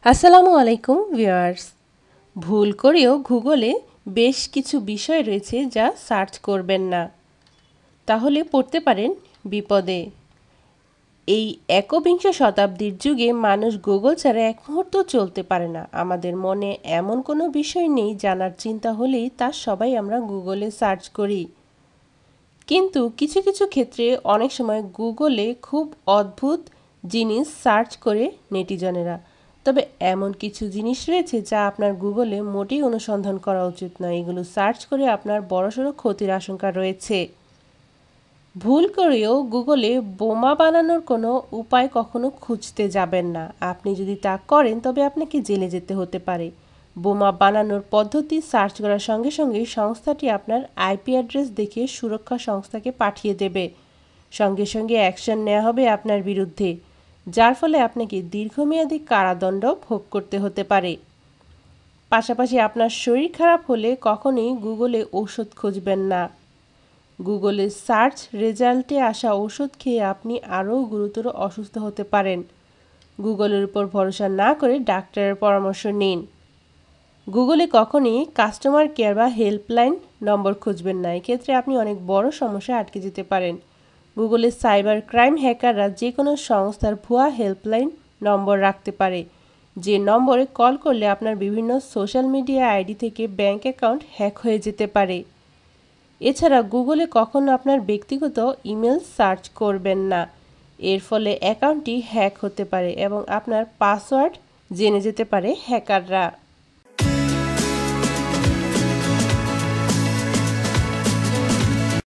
আসসালামু আলাইকুম ভিউয়ার্স। ভুল করেও গুগলে বেশ কিছু বিষয় রয়েছে যা সার্চ করবেন না, তাহলে পড়তে পারেন বিপদে। এই একবিংশ শতাব্দীর যুগে মানুষ গুগল ছাড়া এক মুহূর্ত চলতে পারে না। আমাদের মনে এমন কোনো বিষয় নেই জানার চিন্তা হলেই তা সবাই আমরা গুগলে সার্চ করি। কিন্তু কিছু কিছু ক্ষেত্রে অনেক সময় গুগলে খুব অদ্ভুত জিনিস সার্চ করে নেটিজনেরা। তবে এমন কিছু জিনিস রয়েছে যা আপনার গুগলে মোটেই অনুসন্ধান করা উচিত নয়। এগুলো সার্চ করে আপনার বড়সড় ক্ষতির আশঙ্কা রয়েছে। ভুল করেও গুগলে বোমা বানানোর কোনো উপায় কখনো খুঁজতে যাবেন না। আপনি যদি তা করেন তবে আপনাকে জেলে যেতে হতে পারে। বোমা বানানোর পদ্ধতি সার্চ করার সঙ্গে সঙ্গেই সংস্থাটি আপনার আইপি অ্যাড্রেস দেখে সুরক্ষা সংস্থাকে পাঠিয়ে দেবে। সঙ্গে সঙ্গে অ্যাকশন নেওয়া হবে আপনার বিরুদ্ধে, যার ফলে আপনাকে দীর্ঘমেয়াদী কারাদণ্ড ভোগ করতে হতে পারে। পাশাপাশি আপনার শরীর খারাপ হলে কখনোই গুগলে ঔষধ খুঁজবেন না। গুগলে সার্চ রেজাল্টে আসা ওষুধ খেয়ে আপনি আরও গুরুতর অসুস্থ হতে পারেন। গুগলের উপর ভরসা না করে ডাক্তারের পরামর্শ নিন। গুগলে কখনই কাস্টমার কেয়ার বা হেল্পলাইন নম্বর খুঁজবেন না। এক্ষেত্রে আপনি অনেক বড় সমস্যায় আটকে যেতে পারেন। গুগলে সাইবার ক্রাইম হ্যাকাররা যে কোনো সংস্থার ভুয়া হেল্পলাইন নম্বর রাখতে পারে, যে নম্বরে কল করলে আপনার বিভিন্ন সোশ্যাল মিডিয়া আইডি থেকে ব্যাংক অ্যাকাউন্ট হ্যাক হয়ে যেতে পারে। এছাড়া গুগলে কখনো আপনার ব্যক্তিগত ইমেল সার্চ করবেন না। এর ফলে অ্যাকাউন্টটি হ্যাক হতে পারে এবং আপনার পাসওয়ার্ড জেনে যেতে পারে হ্যাকাররা।